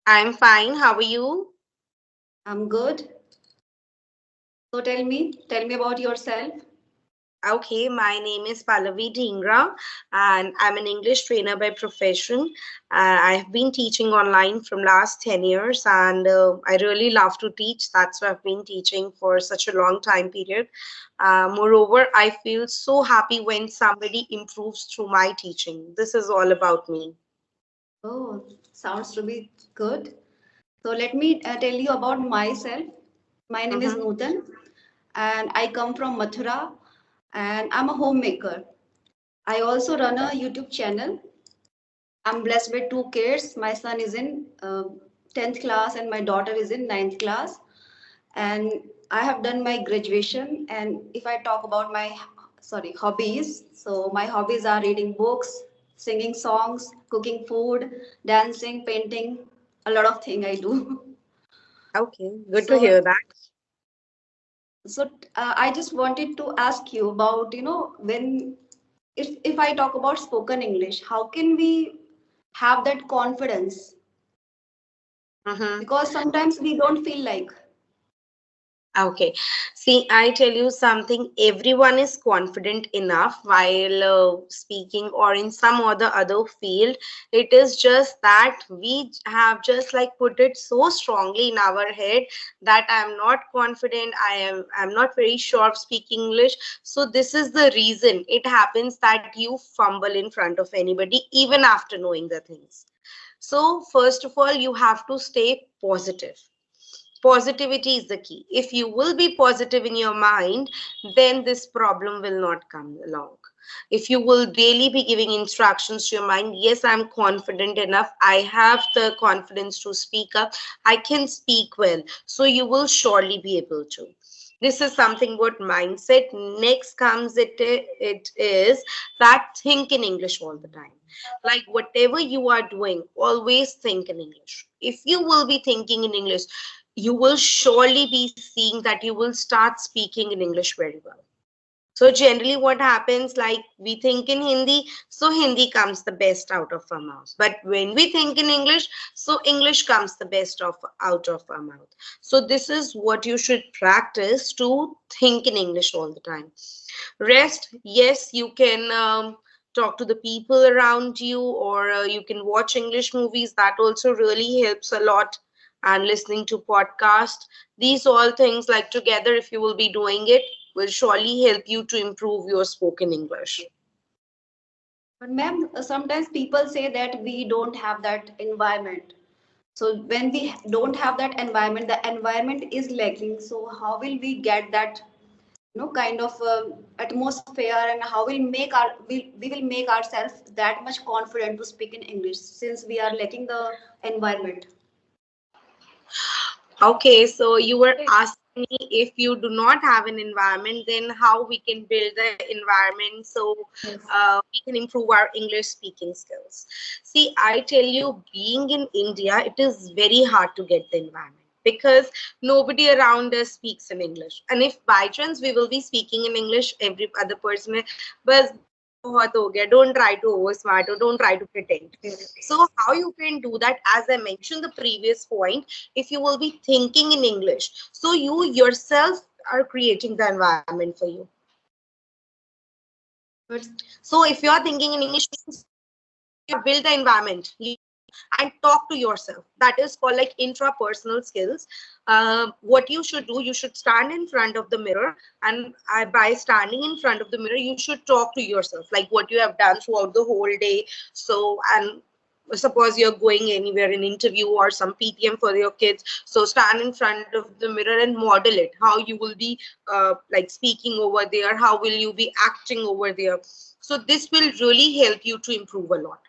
I'm fine. How are you? I'm good. So tell me about yourself. Okay, my name is Pallavi Dhingra, and I'm an English trainer by profession. I've been teaching online from last 10 years, and I really love to teach. That's why I've been teaching for such a long time period. Moreover, I feel so happy when somebody improves through my teaching. This is all about me. Oh, sounds to be good. So let me tell you about myself. My name is Mm-hmm. Nutan, and I come from Mathura, and I'm a homemaker. I also run a YouTube channel. I'm blessed with two kids. My son is in 10th class, and my daughter is in ninth class. And I have done my graduation. And if I talk about my hobbies, so my hobbies are reading books, singing songs, cooking food, dancing, painting, a lot of thing I do. Okay, good to So hear that. I just wanted to ask you about when if I talk about spoken English, how can we have that confidence? Mm-hmm. Because sometimes we don't feel like. Okay. See, I tell you something, everyone is confident enough while speaking or in some other field. It is just that we have just like put it so strongly in our head that I'm not confident, I'm not very sure of speaking English. So this is the reason it happens that you fumble in front of anybody even after knowing the things. So first of all, you have to stay positive. Positivity is the key. If you will be positive in your mind, then this problem will not come along. If you will daily be giving instructions to your mind, yes, I'm confident enough, I have the confidence to speak up, I can speak well, so you will surely be able to. This is something about mindset. Next comes it is that think in English all the time. Like whatever you are doing, always think in English. If you will be thinking in English, you will surely be seeing that you will start speaking in English very well. So generally what happens, like we think in Hindi, so Hindi comes the best out of our mouth. But when we think in English, so English comes the best of out of our mouth. So this is what you should practice to think in English all the time. Rest, yes, you can talk to the people around you, or you can watch English movies. That also really helps a lot. And listening to podcast, these all things like together, if you will be doing it, will surely help you to improve your spoken English. But ma'am, sometimes people say that we don't have that environment. So when we don't have that environment, the environment is lacking. So how will we get that, kind of atmosphere, and how will we will make ourselves that much confident to speak in English since we are lacking the environment? Okay, so you were asking me if you do not have an environment, then how we can build the environment so Yes. we can improve our English speaking skills. See, I tell you, being in India, it is very hard to get the environment because nobody around us speaks in English. And if by chance we will be speaking in English, every other person, but बहुत हो गया, don't try to over smart or don't try to pretend. So how you can do that, as I mentioned the previous point, if you will be thinking in English, so you yourself are creating the environment for you. But So if you are thinking in English, you build the environment and talk to yourself. That is called like intrapersonal skills. What you should do, you should stand in front of the mirror, and by standing in front of the mirror, you should talk to yourself like what you have done throughout the whole day. So, and suppose you're going anywhere, an interview or some PTM for your kids, so stand in front of the mirror and model it, how you will be like speaking over there, how will you be acting over there. So this will really help you to improve a lot.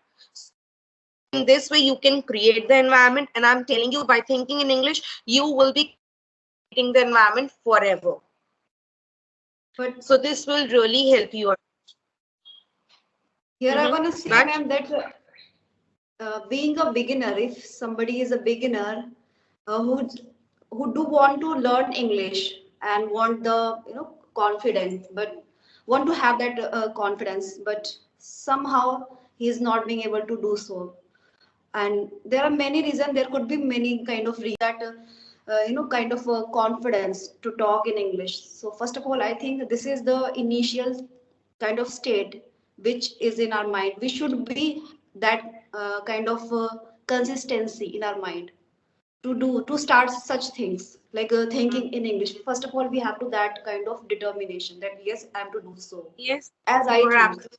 In this way you can create the environment, and I'm telling you, by thinking in English, you will be creating the environment forever. So but this will really help you. here I Mm-hmm. want to say, But ma'am, that being a beginner, if somebody is a beginner uh, who who do want to learn English and want the confidence, but want to have that confidence, but somehow he is not being able to do so. And there are many reasons, there could be many kind of reasons that kind of confidence to talk in English. So first of all, I think this is the initial kind of state which is in our mind. We should be that kind of consistency in our mind to start such things like thinking in English. First of all, we have to that kind of determination that yes, I have to do so, Yes, as I you are think. absolutely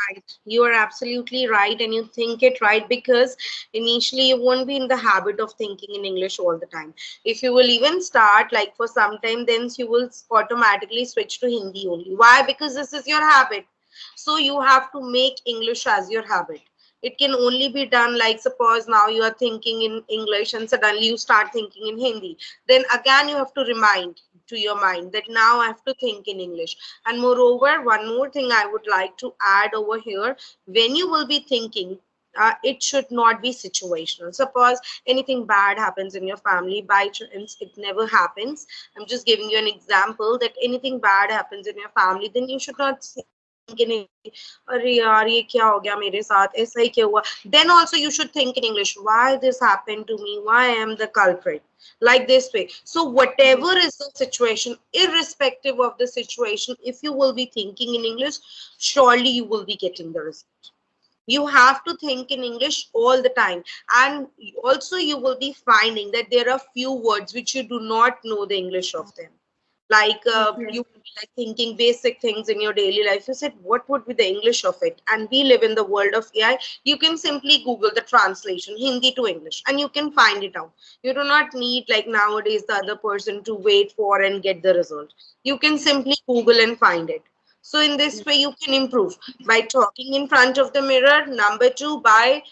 right. You are absolutely right, and you think it right because initially you won't be in the habit of thinking in English all the time. If you will even start like for some time, then you will automatically switch to Hindi only. Why? Because this is your habit. So you have to make English as your habit. It can only be done like suppose now you are thinking in English and suddenly you start thinking in Hindi. Then again you have to remind to your mind that now I have to think in English. And moreover, one more thing I would like to add over here, when you will be thinking, it should not be situational. Suppose anything bad happens in your family, by chance, it never happens. I'm just giving you an example that anything bad happens in your family, then you should not think in English. अरे यार ये क्या हो गया मेरे साथ ऐसा ही क्यों हुआ then also you should think in English why this happened to me why I am the culprit like this way. So whatever Yes. is the situation, irrespective of the situation, if you will be thinking in English, surely you will be getting the result. You have to think in English all the time, and also you will be finding that there are few words which you do not know the English of them. Like Yes. you will be like thinking basic things in your daily life. You said, what would be the English of it? And we live in the world of AI. You can simply Google the translation, Hindi to English, and you can find it out. You do not need like nowadays the other person to wait for and get the result. You can simply Google and find it. So in this way, you can improve by talking in front of the mirror. Number two, by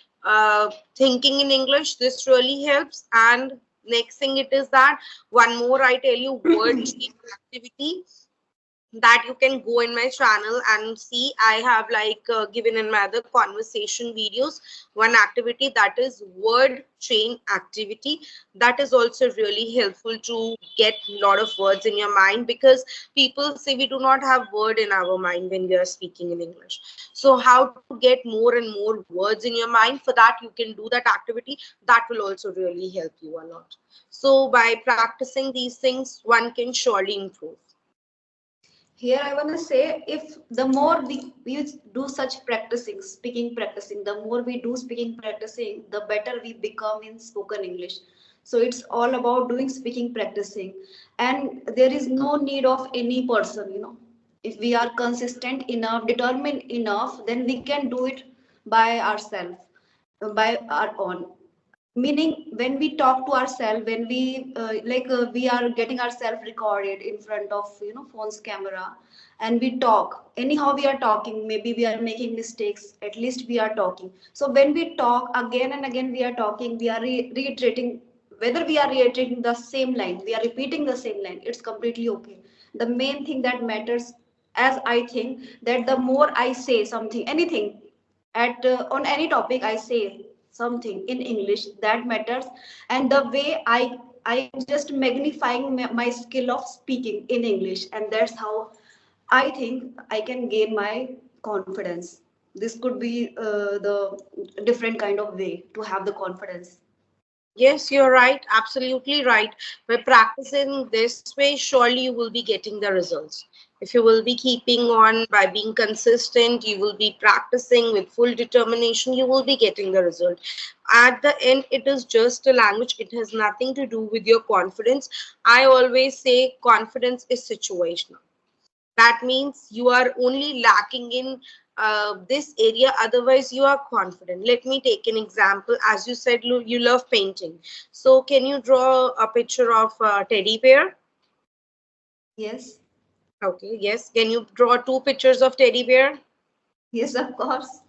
thinking in English. This really helps. And next thing it is that one more I tell you word chain activity that you can go in my channel and see. I have like given in my other conversation videos one activity that is word chain activity. That is also really helpful to get a lot of words in your mind, because people say we do not have word in our mind when we are speaking in English. So how to get more and more words in your mind, for that you can do that activity. That will also really help you a lot. So by practicing these things, one can surely improve. Here I want to say, if the more we do such practicing, speaking practicing, the more we do speaking practicing, the better we become in spoken English. So it's all about doing speaking practicing. And there is no need of any person. If we are consistent enough, determined enough, then we can do it by ourselves, by our own. Meaning, when we talk to ourselves, when we are getting ourselves recorded in front of phone's camera, and we talk anyhow, we are talking, maybe we are making mistakes, at least we are talking. So when we talk again and again, we are talking, we are reiterating, whether we are reiterating the same line, we are repeating the same line, it's completely okay. The main thing that matters, as I think, that the more I say something, anything, at on any topic I say something in English, that matters. And the way I am just magnifying my skill of speaking in English, and that's how I think I can gain my confidence. This could be the different kind of way to have the confidence. Yes, you're right. Absolutely right. By practicing this way, surely you will be getting the results. If you will be keeping on by being consistent, you will be practicing with full determination, you will be getting the result. At the end, it is just a language. It has nothing to do with your confidence. I always say confidence is situational. That means you are only lacking in this area, otherwise you are confident. Let me take an example. As you said, you love painting, so can you draw a picture of a teddy bear? Yes. Okay, yes. Can you draw two pictures of teddy bear? Yes, of course.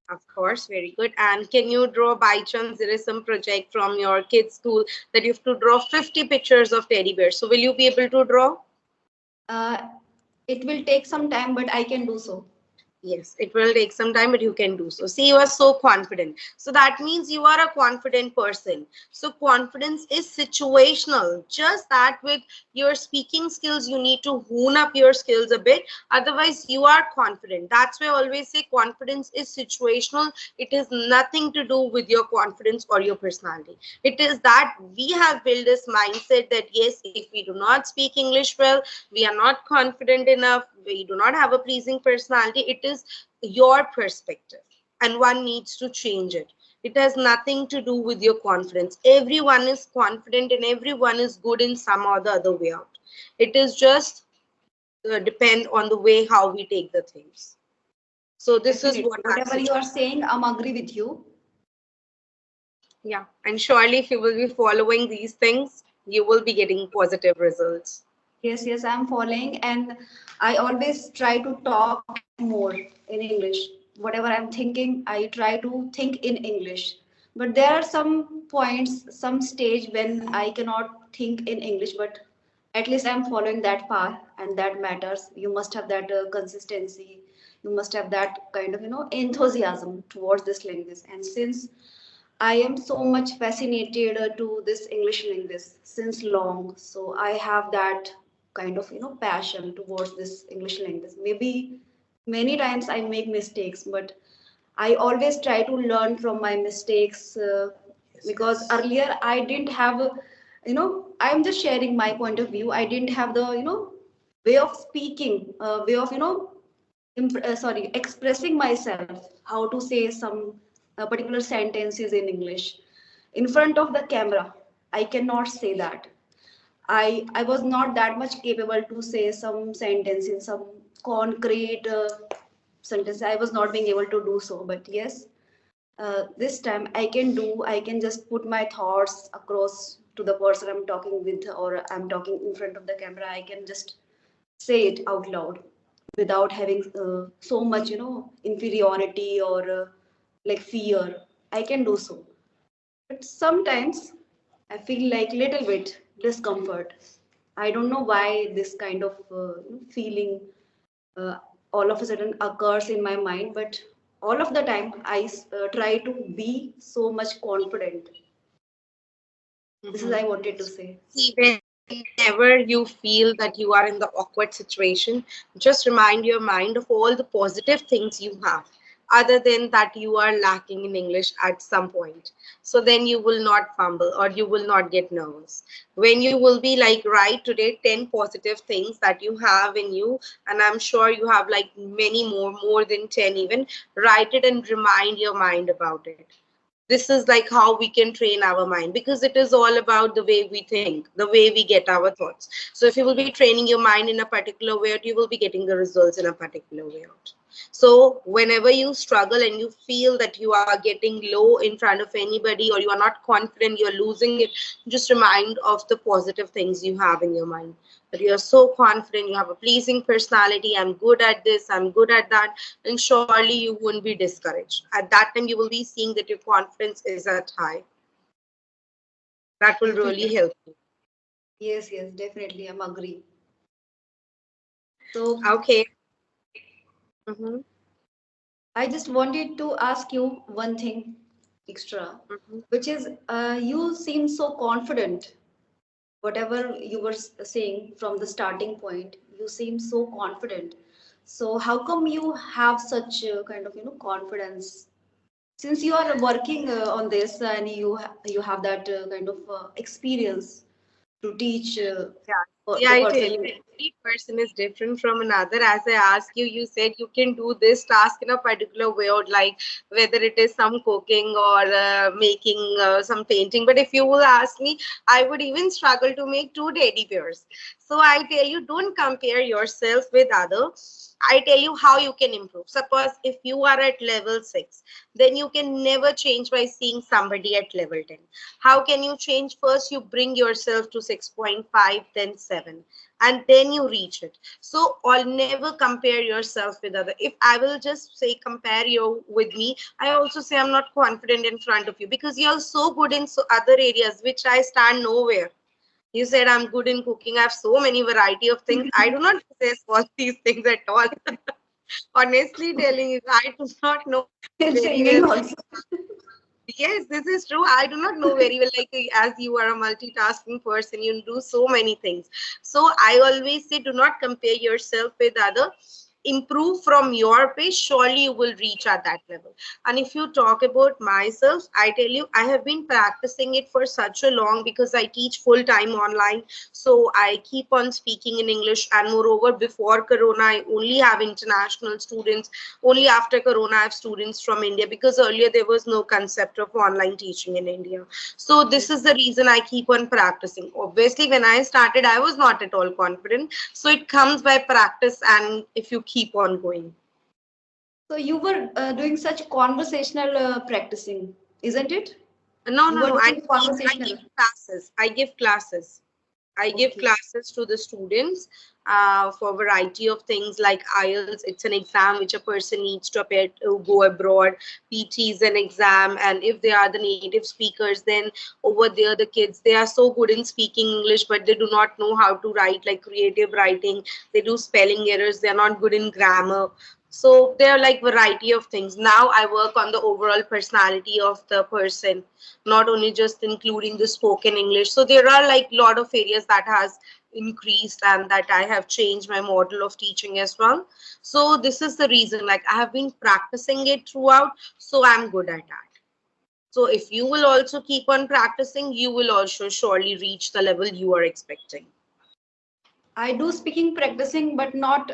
Of course, very good. And can you draw, by chance there is some project from your kids school that you have to draw 50 pictures of teddy bears, so will you be able to draw? uh, it will take some time, but I can do so. Yes, it will take some time, but you can do so. See, you are so confident. So that means you are a confident person. So confidence is situational. Just that with your speaking skills, you need to hone up your skills a bit. Otherwise, you are confident. That's why I always say confidence is situational. It has nothing to do with your confidence or your personality. It is that we have built this mindset that yes, if we do not speak English well, we are not confident enough, we do not have a pleasing personality. It is your perspective, and one needs to change it. It has nothing to do with your confidence. Everyone is confident and everyone is good in some or the other way out. It is just depend on the way how we take the things. So this is Definitely. what I'm Whatever you are suggesting. saying, I'm agree with you. Yeah, and surely if you will be following these things, you will be getting positive results. Yes, yes, I'm following, and I always try to talk more in English. Whatever I'm thinking, I try to think in English. But there are some points, some stage when I cannot think in English, but at least I'm following that path, and that matters. You must have that consistency. You must have that kind of, enthusiasm towards this language. And since I am so much fascinated to this English language since long. So I have that kind of passion towards this English language. Maybe many times I make mistakes, but I always try to learn from my mistakes because earlier I didn't have, I'm just sharing my point of view. I didn't have the way of speaking, way of expressing myself, how to say some particular sentences in English in front of the camera. I cannot say that. I was not that much capable to say some sentence in some concrete sentence. I was not being able to do so, but yes, this time I can just put my thoughts across to the person I'm talking with, or I'm talking in front of the camera. I can just say it out loud without having so much inferiority or like fear. I can do so, but sometimes I feel like little bit discomfort. I don't know why this kind of feeling uh, all of a sudden occurs in my mind, but all of the time I try to be so much confident. This is Mhm. I wanted to say. See, whenever you feel that you are in the awkward situation, just remind your mind of all the positive things you have, other than that you are lacking in English at some point. So then you will not fumble or you will not get nervous. When you will be like, right today, 10 positive things that you have in you, and I'm sure you have like many more than 10 even, write it and remind your mind about it. This is like how we can train our mind, because it is all about the way we think, the way we get our thoughts. So if you will be training your mind in a particular way out, you will be getting the results in a particular way out. So whenever you struggle and you feel that you are getting low in front of anybody, or you are not confident, you're losing it, just remind of the positive things you have in your mind, that you're so confident, you have a pleasing personality, I'm good at this, I'm good at that, and surely you won't be discouraged. At that time, you will be seeing that your confidence is at high. That will really Definitely. help you. Yes, yes, definitely, I'm agree. So Okay. Mm-hmm. I just wanted to ask you one thing extra, Mm-hmm. which is you seem so confident. Whatever you were saying from the starting point, you seem so confident. So how come you have such kind of confidence? Since you are working on this and you have that kind of experience to teach Yeah. See, the I tell person. you, every person is different from another. As I asked you, you said you can do this task in a particular way, or like whether it is some cooking or making some painting. But if you will ask me, I would even struggle to make two teddy bears. So I tell you, don't compare yourself with others. I tell you how you can improve. Suppose if you are at level 6, then you can never change by seeing somebody at level 10. How can you change? First you bring yourself to 6.5, then 7, and then you reach it. So I'll never compare yourself with other. If I will just say compare you with me, I also say I'm not confident in front of you, because you're so good in so other areas which I stand nowhere. You said I'm good in cooking, I have so many variety of things, I do not possess all these things at all. Honestly telling you, I do not know In very well. singing also. Yes, this is true. I do not know very well, like as you are a multitasking person, you do so many things. So I always say, do not compare yourself with other. Improve from your pace. Surely you will reach at that level. And if you talk about myself, I tell you, I have been practicing it for such a long because I teach full time online. So I keep on speaking in English. And moreover, before Corona, I only have international students. Only after Corona, I have students from India because earlier there was no concept of online teaching in India. So this is the reason I keep on practicing. Obviously, when I started, I was not at all confident. So it comes by practice and if you keep on going. So you were doing such conversational practicing, isn't it? No, You no, were no. doing I conversational. give classes. I give classes. I give Okay. classes to the students for a variety of things like IELTS. It's an exam which a person needs to appear to go abroad. PT is an exam, and if they are the native speakers, then over there the kids they are so good in speaking English, but they do not know how to write like creative writing. They do spelling errors. They are not good in grammar. So there are like variety of things. Now I work on the overall personality of the person, not only just including the spoken English. So there are like a lot of areas that has increased and that I have changed my model of teaching as well. So this is the reason, like I have been practicing it throughout, so I'm good at that. So if you will also keep on practicing, you will also surely reach the level you are expecting. I do speaking practicing, but not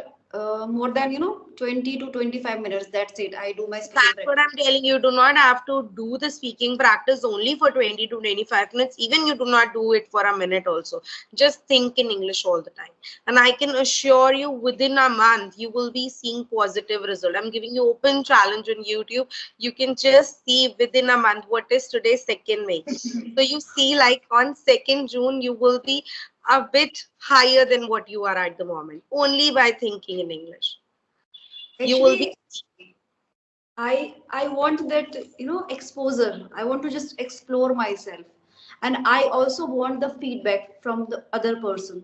more than 20 to 25 minutes. That's it. I do my speaking That's what practice. I'm telling you. Do not have to do the speaking practice only for 20 to 25 minutes. Even you do not do it for a minute also. Just think in English all the time. And I can assure you within a month, you will be seeing positive result. I'm giving you open challenge on YouTube. You can just see within a month what is today, 2nd May. So you see like on 2nd June, you will be a bit higher than what you are at the moment. Only by thinking in English. You will be Actually, I want that exposure. I want to just explore myself, and I also want the feedback from the other person.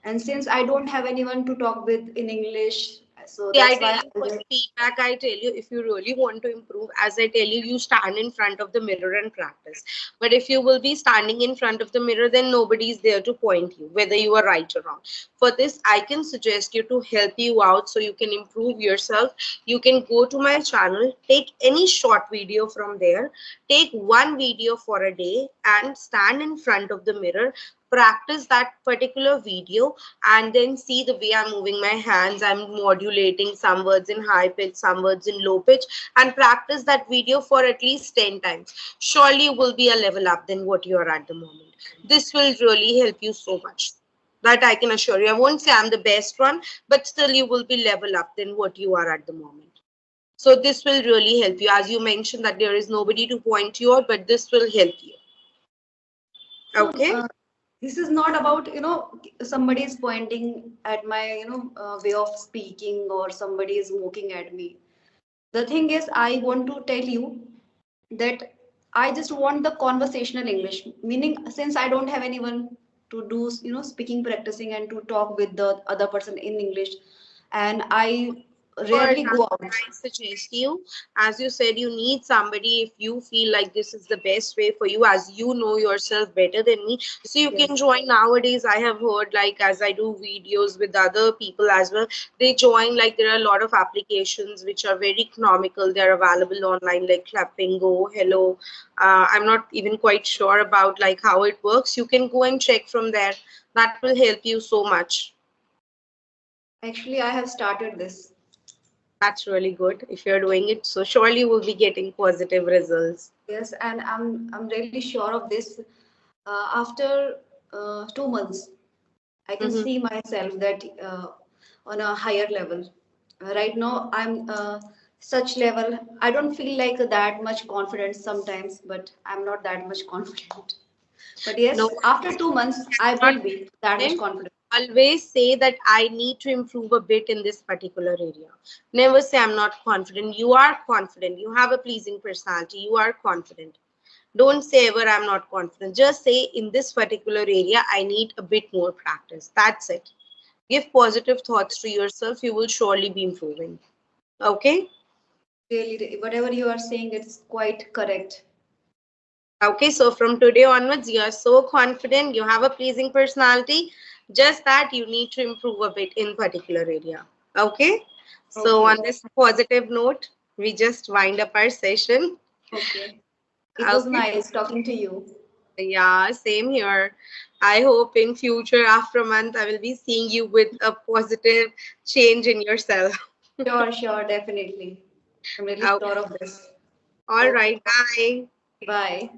And since I don't have anyone to talk with in English, so See, I that's tell why you for feedback, I tell you if you really want to improve, as I tell you, you stand in front of the mirror and practice. But if you will be standing in front of the mirror, then nobody is there to point you, whether you are right or wrong. For this, I can suggest you to help you out so you can improve yourself. You can go to my channel, take any short video from there, take one video for a day and stand in front of the mirror, practice that particular video and then see the way I'm moving my hands. I'm modulating some words in high pitch, some words in low pitch, and practice that video for at least 10 times. Surely you will be a level up than what you are at the moment. This will really help you so much. That I can assure you. I won't say I'm the best one, but still you will be level up than what you are at the moment. So this will really help you. As you mentioned that there is nobody to point you out, but this will help you. so. Okay? This is not about somebody is pointing at my way of speaking or somebody is mocking at me. The thing is, I want to tell you that I just want the conversational English, meaning since I don't have anyone to do speaking practicing and to talk with the other person in English, and I For rarely that, go out. I suggest you, as you said, you need somebody if you feel like this is the best way for you, as you know yourself better than me. So you can Yes. join nowadays. I have heard like as I do videos with other people as well, they join like there are a lot of applications which are very economical. They're available online like Clapping Go, Hello. I'm not even quite sure about like how it works. You can go and check from there. That will help you so much. Actually, I have started this. That's really good if you're doing it. So surely you will be getting positive results. Yes, and I'm really sure of this. After 2 months, I can Mm-hmm. see myself that on a higher level. Right now, I'm such level. I don't feel like that much confidence sometimes, but I'm not that much confident. But No, yes, after 2 months, I not will be that much confident. confident. Always say that I need to improve a bit in this particular area. Never say I'm not confident. You are confident. You have a pleasing personality. You are confident. Don't say ever I'm not confident. Just say in this particular area I need a bit more practice. That's it. Give positive thoughts to yourself. You will surely be improving. Okay. Really, whatever you are saying, it's quite correct. Okay, so from today onwards, you are so confident, you have a pleasing personality, just that you need to improve a bit in particular area. Okay, so on Okay. this positive note, we just wind up our session. Okay. It was Okay, nice talking to you. yeah, same here. I hope in future, after a month, I will be seeing you with a positive change in yourself. Sure, sure, definitely. I'm really Okay, sure of this. all Okay. right, bye. Bye.